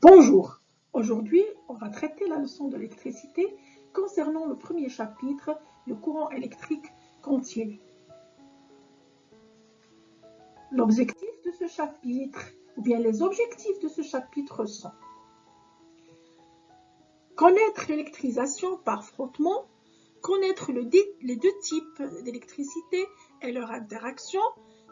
Bonjour, aujourd'hui on va traiter la leçon de l'électricité concernant le premier chapitre, le courant électrique continu. L'objectif de ce chapitre, ou bien les objectifs de ce chapitre sont connaître l'électrisation par frottement, connaître les deux types d'électricité et leur interaction,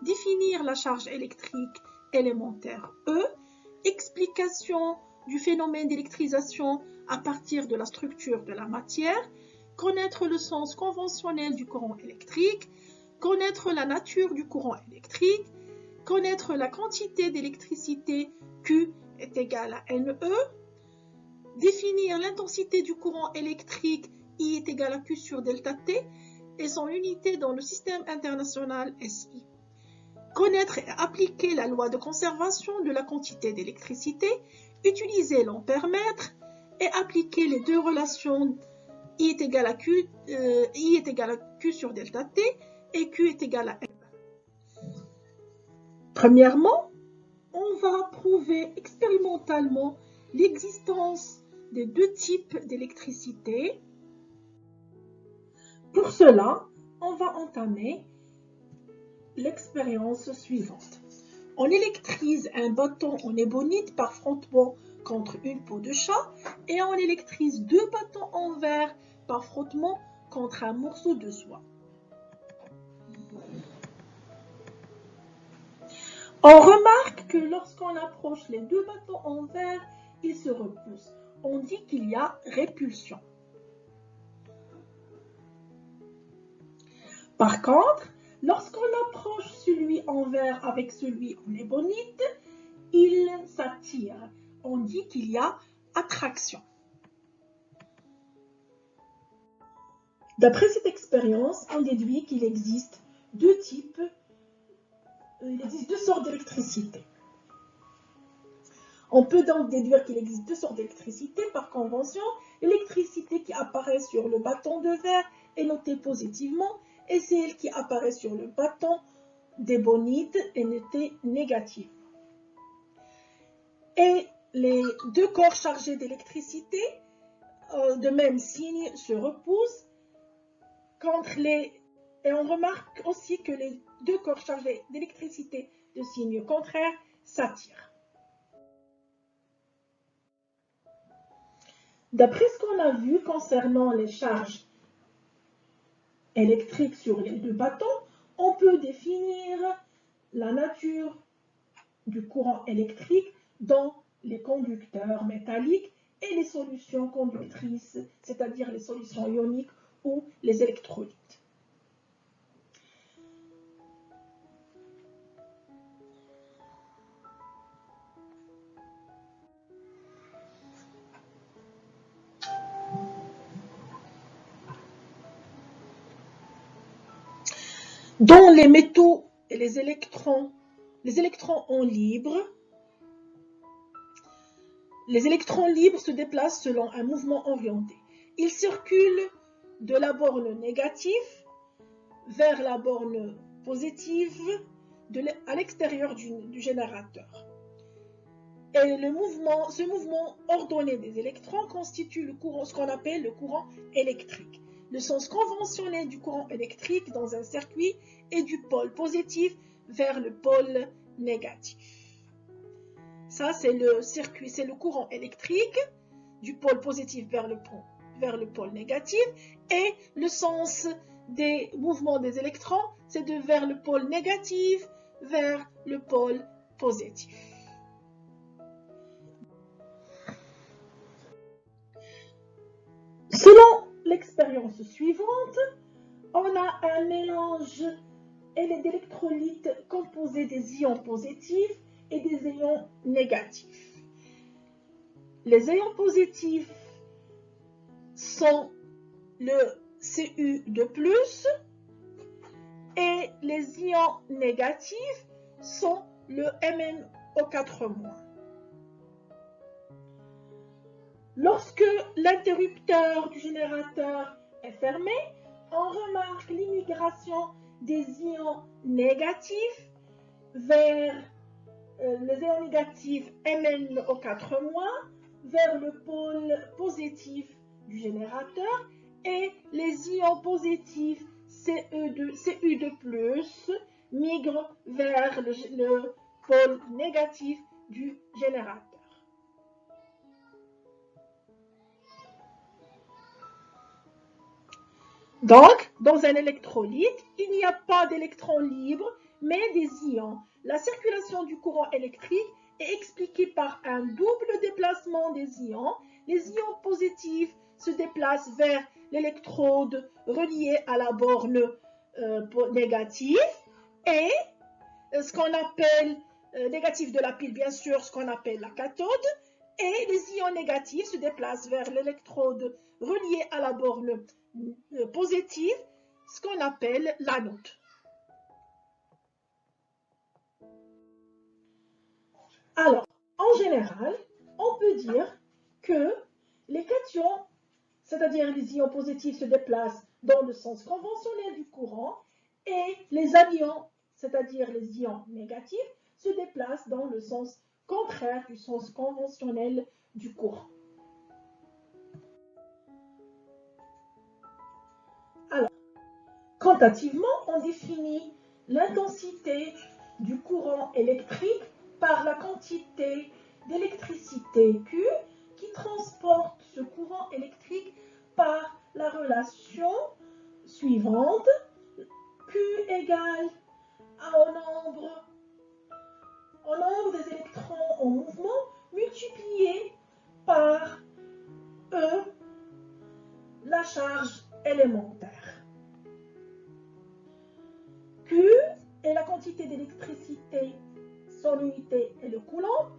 définir la charge électrique élémentaire E, explication du phénomène d'électrisation à partir de la structure de la matière, connaître le sens conventionnel du courant électrique, connaître la nature du courant électrique, connaître la quantité d'électricité Q est égale à NE, définir l'intensité du courant électrique I est égale à Q sur delta T et son unité dans le système international SI. Connaître et appliquer la loi de conservation de la quantité d'électricité, utiliser l'ampère-mètre et appliquer les deux relations I est égal à Q sur delta T et Q est égal à N. Premièrement, on va prouver expérimentalement l'existence des deux types d'électricité. Pour cela, on va entamer l'expérience suivante. On électrise un bâton en ébonite par frottement contre une peau de chat et on électrise deux bâtons en verre par frottement contre un morceau de soie. On remarque que lorsqu'on approche les deux bâtons en verre, ils se repoussent. On dit qu'il y a répulsion. Par contre, lorsqu'on approche celui en verre avec celui en ébonite, ils s'attirent. On dit qu'il y a attraction. D'après cette expérience, on déduit qu'il existe deux sortes d'électricité. On peut donc déduire qu'il existe deux sortes d'électricité par convention. L'électricité qui apparaît sur le bâton de verre est notée positivement et celle qui apparaît sur le bâton d'ébonite est notée négative. Et les deux corps chargés d'électricité de même signe se repoussent et on remarque aussi que les deux corps chargés d'électricité de signe contraire s'attirent. D'après ce qu'on a vu concernant les charges électriques sur les deux bâtons, on peut définir la nature du courant électrique dans les conducteurs métalliques et les solutions conductrices, c'est-à-dire les solutions ioniques ou les électrolytes. Dans les métaux et les électrons en libre, les électrons libres se déplacent selon un mouvement orienté. Ils circulent de la borne négative vers la borne positive à l'extérieur du générateur. Et ce mouvement ordonné des électrons constitue ce qu'on appelle le courant électrique. Le sens conventionnel du courant électrique dans un circuit est du pôle positif vers le pôle négatif. Ça, c'est le circuit, c'est le courant électrique du pôle positif vers le pôle négatif, et le sens des mouvements des électrons, c'est de vers le pôle négatif vers le pôle positif. Selon l'expérience suivante, on a un mélange d'électrolytes composé des ions positifs et des ions négatifs. Les ions positifs sont le Cu2+, et les ions négatifs sont le MnO4-. Lorsque l'interrupteur du générateur est fermé, on remarque l'immigration des ions négatifs vers les ions négatifs MnO4- vers le pôle positif du générateur et les ions positifs Cu2+ migrent vers le pôle négatif du générateur. Donc, dans un électrolyte, il n'y a pas d'électrons libres, mais des ions. La circulation du courant électrique est expliquée par un double déplacement des ions. Les ions positifs se déplacent vers l'électrode reliée à la borne négative et ce qu'on appelle négatif de la pile, bien sûr, ce qu'on appelle la cathode. Et les ions négatifs se déplacent vers l'électrode reliée à la borne positive, ce qu'on appelle l'anode. Alors, en général, on peut dire que les cations, c'est-à-dire les ions positifs, se déplacent dans le sens conventionnel du courant et les anions, c'est-à-dire les ions négatifs, se déplacent dans le sens contraire du sens conventionnel du courant. Alors, quantitativement, on définit l'intensité du courant électrique par la quantité d'électricité Q qui transporte ce courant électrique par la relation suivante. Q égale au nombre des électrons en mouvement multiplié par E, la charge élémentaire. Q est la quantité d'électricité, son unité est le coulomb,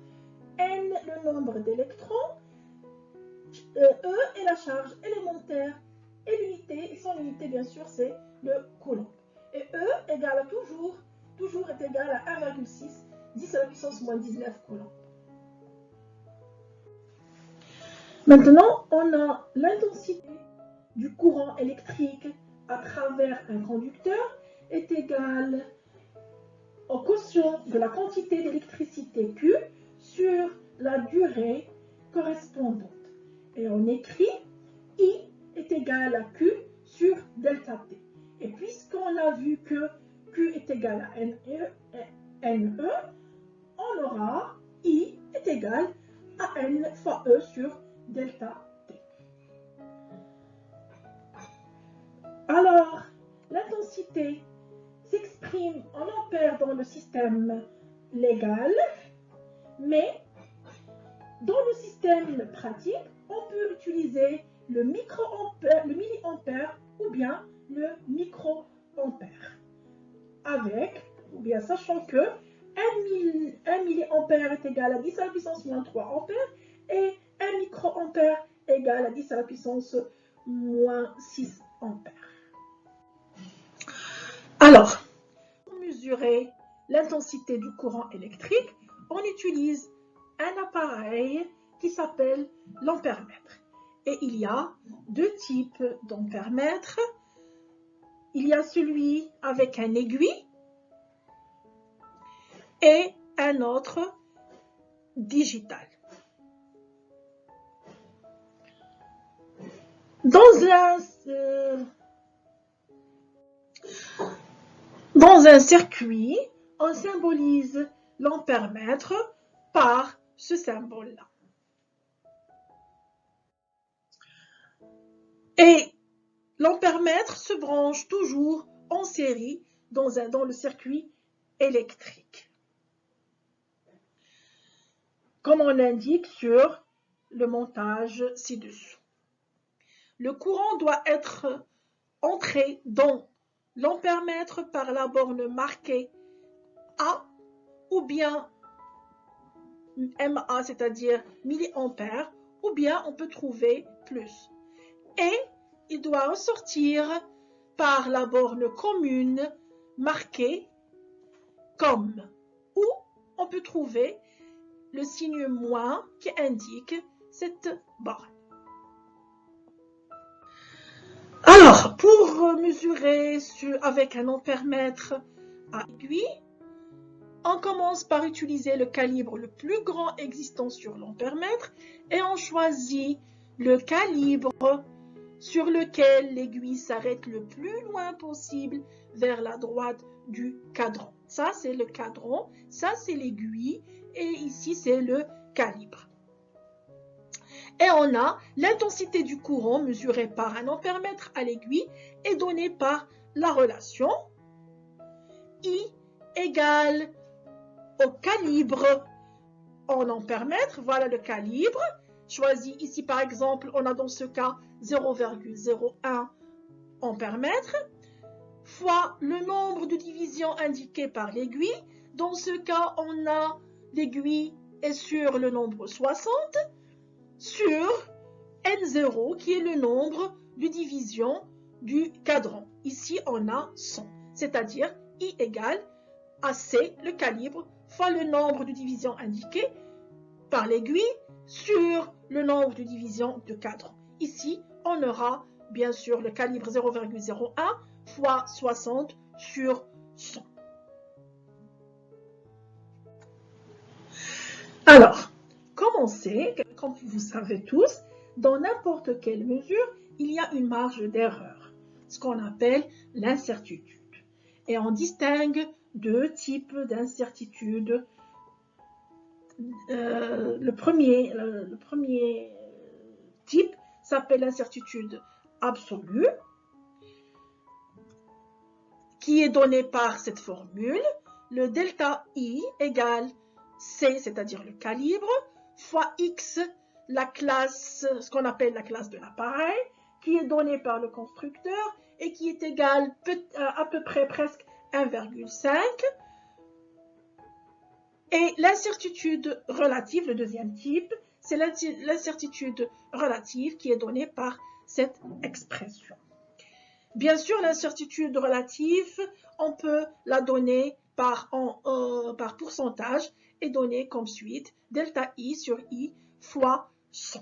N le nombre d'électrons, E est la charge élémentaire et l'unité, son unité bien sûr c'est le coulomb. Et E égale toujours est égal à 1,6 10 à la puissance moins 19 coulombs. Maintenant, on a l'intensité du courant électrique à travers un conducteur est égale au quotient de la quantité d'électricité Q sur la durée correspondante. Et on écrit I est égal à Q sur delta T. Et puisqu'on a vu que Q est égal à NE, on aura I est égal à N fois E sur delta T. Alors, l'intensité s'exprime en ampères dans le système légal, mais dans le système pratique, on peut utiliser le milliampère ou bien le microampère. Ou bien sachant que 1 milliampère est égal à 10 à la puissance moins 3 ampères et 1 microampère égal à 10 à la puissance moins 6 ampères. Alors, pour mesurer l'intensité du courant électrique, on utilise un appareil qui s'appelle l'ampèremètre. Et il y a deux types d'ampèremètres. Il y a celui avec un aiguille et un autre digital. Dans un circuit, on symbolise l'ampèremètre par ce symbole-là. Et l'ampèremètre se branche toujours en série dans le circuit électrique, comme on l'indique sur le montage ci-dessous. Le courant doit être entré dans l'ampèremètre par la borne marquée A ou bien MA, c'est-à-dire milliampères, ou bien on peut trouver plus. Et il doit ressortir par la borne commune marquée comme, où on peut trouver le signe moins qui indique cette borne. Alors, pour mesurer avec un ampèremètre à aiguille, On commence par utiliser le calibre le plus grand existant sur l'ampèremètre et on choisit le calibre sur lequel l'aiguille s'arrête le plus loin possible vers la droite du cadran. Ça, c'est le cadran, ça, c'est l'aiguille et ici, c'est le calibre. Et on a l'intensité du courant mesurée par un ampèremètre à l'aiguille est donnée par la relation I égale au calibre en ampèremètre. Voilà le calibre. Choisi ici par exemple, on a dans ce cas 0,01 ampèremètre fois le nombre de divisions indiquées par l'aiguille. Dans ce cas, on a l'aiguille est sur le nombre 60 sur N0 qui est le nombre de divisions du cadran. Ici, on a 100, c'est-à-dire I égale à C, le calibre, fois le nombre de divisions indiquées par l'aiguille sur le nombre de divisions de cadran. Ici, on aura bien sûr le calibre 0,01 fois 60 sur 100. Alors, comme on sait, comme vous savez tous, dans n'importe quelle mesure, il y a une marge d'erreur, ce qu'on appelle l'incertitude. Et on distingue deux types d'incertitude. Le premier type s'appelle l'incertitude absolue, qui est donnée par cette formule. Le delta I égale C, c'est-à-dire le calibre, fois X, la classe, ce qu'on appelle la classe de l'appareil, qui est donnée par le constructeur et qui est égale à peu près presque 1,5. Et l'incertitude relative, le deuxième type, c'est l'incertitude relative qui est donnée par cette expression. Bien sûr, l'incertitude relative, on peut la donner par pourcentage et donner comme suite delta I sur I fois 100.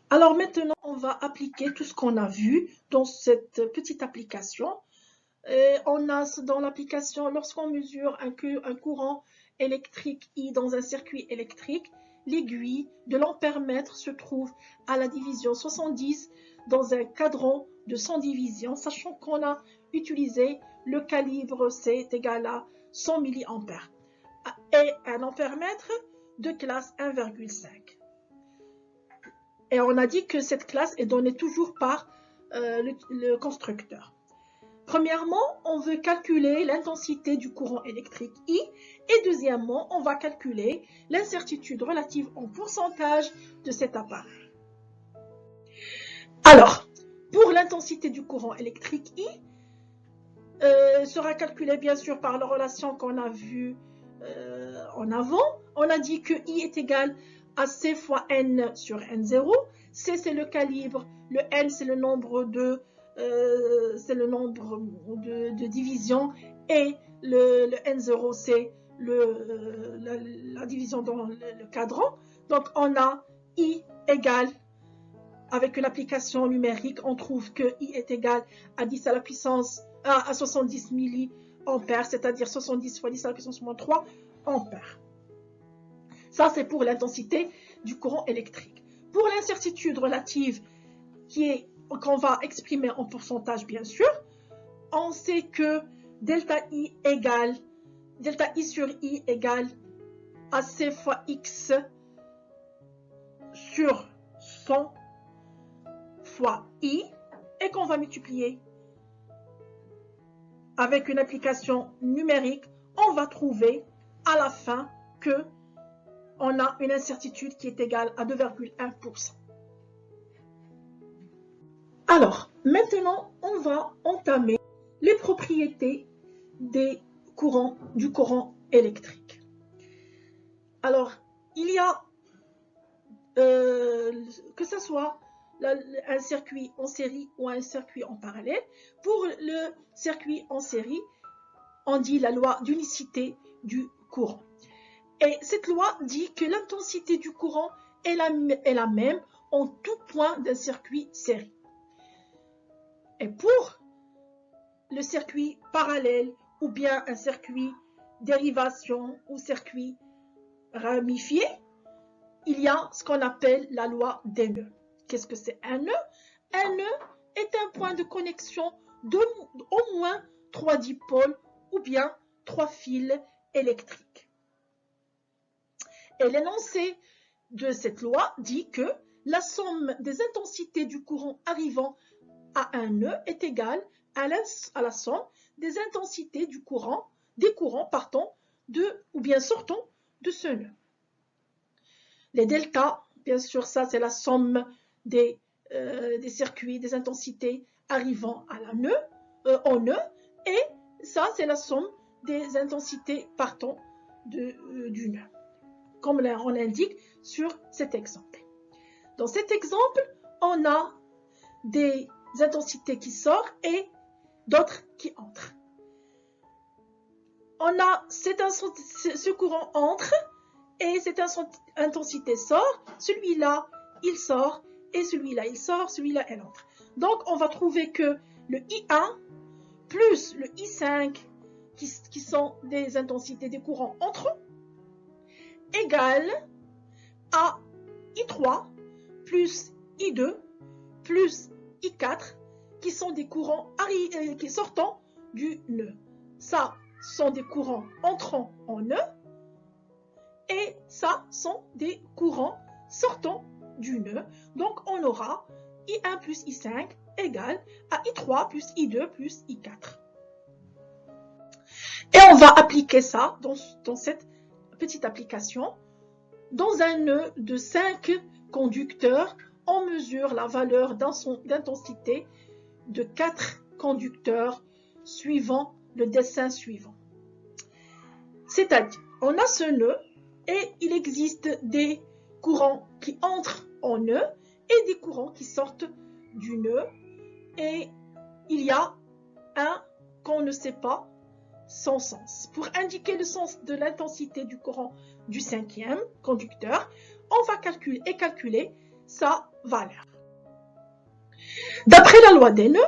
Alors maintenant, on va appliquer tout ce qu'on a vu dans cette petite application. On a dans l'application, lorsqu'on mesure un courant électrique I dans un circuit électrique, l'aiguille de l'ampèremètre se trouve à la division 70 dans un cadran de 100 divisions, sachant qu'on a utilisé le calibre C est égal à 100 mA et un ampèremètre de classe 1,5. Et on a dit que cette classe est donnée toujours par le constructeur. Premièrement, on veut calculer l'intensité du courant électrique I et deuxièmement, on va calculer l'incertitude relative en pourcentage de cet appareil. Alors, pour l'intensité du courant électrique I, sera calculée bien sûr par la relation qu'on a vue en avant. On a dit que I est égal à C fois N sur N0. C, c'est le calibre, le N, c'est le nombre de divisions et le N0 c'est la division dans le cadran. Donc on a I égale, avec une application numérique, on trouve que I est égal à 10 à la puissance à 70 milliampères, c'est-à-dire 70 fois 10 à la puissance moins 3 ampères. Ça c'est pour l'intensité du courant électrique. Pour l'incertitude relative qu'on va exprimer en pourcentage bien sûr, on sait que delta I sur I égale à C fois X sur 100 fois I et qu'on va multiplier avec une application numérique, on va trouver à la fin que on a une incertitude qui est égale à 2,1%. Alors, maintenant, on va entamer les propriétés du courant électrique. Alors, il y a, que ce soit un circuit en série ou un circuit en parallèle, pour le circuit en série, on dit la loi d'unicité du courant. Et cette loi dit que l'intensité du courant est la même en tout point d'un circuit série. Et pour le circuit parallèle ou bien un circuit dérivation ou circuit ramifié, il y a ce qu'on appelle la loi des nœuds. Qu'est-ce que c'est un nœud? Un nœud est un point de connexion d'au moins 3 dipôles ou bien 3 fils électriques. Et l'énoncé de cette loi dit que la somme des intensités du courant arrivant à un nœud est égale à la somme des intensités des courants partant ou bien sortant de ce nœud. Les deltas, bien sûr, ça c'est la somme des circuits, des intensités arrivant à au nœud, et ça c'est la somme des intensités partant du nœud, comme on l'indique sur cet exemple. Dans cet exemple, on a des intensités qui sortent et d'autres qui entrent. On a ce courant entre et cette intensité sort, celui-là il sort et celui-là il sort, celui-là elle entre. Donc on va trouver que le I1 plus le I5 qui sont des intensités des courants entrants égale à I3 plus I2 plus I4 qui sont des courants sortant du nœud. Ça sont des courants entrant en nœud et ça sont des courants sortant du nœud. Donc on aura I1 plus I5 égale à I3 plus I2 plus I4. Et on va appliquer ça dans cette petite application. Dans un nœud de 5 conducteurs, on mesure la valeur d'intensité de 4 conducteurs suivant le dessin suivant. C'est-à-dire, on a ce nœud et il existe des courants qui entrent en nœud et des courants qui sortent du nœud. Et il y a un qu'on ne sait pas son sens. Pour indiquer le sens de l'intensité du courant du 5e conducteur, on va calculer sa valeur. D'après la loi des nœuds,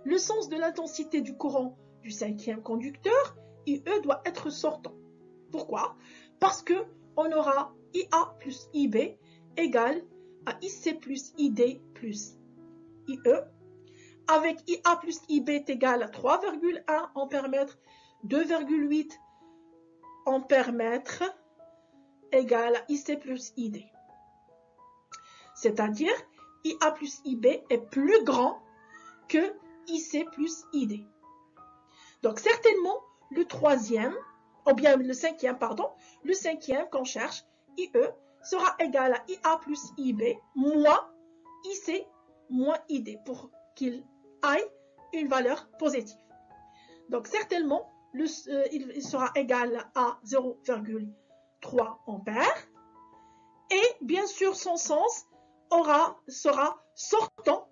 le sens de l'intensité du courant du 5e conducteur, IE, doit être sortant. Pourquoi? Parce qu'on aura IA plus IB égale à IC plus ID plus IE. Avec IA plus IB est égal à 3,1 ampères-mètre, 2,8 ampères-mètre égale à IC plus ID. C'est-à-dire, IA plus IB est plus grand que IC plus ID. Donc, certainement, le 5e qu'on cherche, IE, sera égal à IA plus IB moins IC moins ID pour qu'il ait une valeur positive. Donc, certainement, il sera égal à 0,3 ampères. Et bien sûr, son sens sera sortant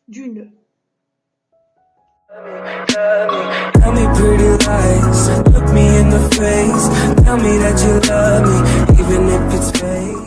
du nœud. Tell me pretty lies, look me in the face, tell me that you love me, even if it's fake.